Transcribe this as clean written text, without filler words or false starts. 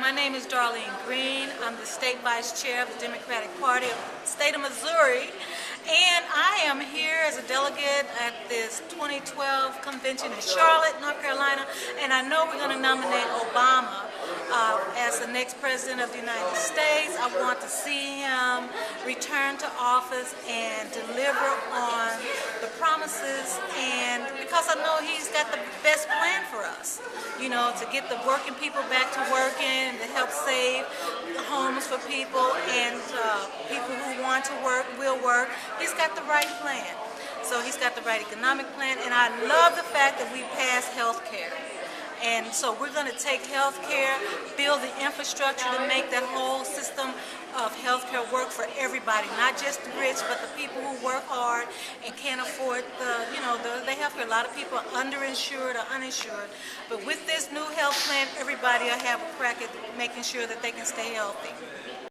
My name is Darlene Green. I'm the state vice chair of the Democratic Party of the state of Missouri. And I am here as a delegate at this 2012 convention in Charlotte, North Carolina. And I know we're going to nominate Obama as the next president of the United States. I want to see him return to office and deliver on the promises, and because I know he's got the best plan for us, you know, to get the working people back to working, to help save homes for people, and people who want to work will work. He's got the right plan. So he's got the right economic plan, and I love the fact that we passed health care. And so we're going to take health care, build the infrastructure to make that whole system of health care work for everybody, not just the rich, but the people who work hard and can't afford the health care. A lot of people are underinsured or uninsured. But with this new health plan, everybody will have a crack at making sure that they can stay healthy.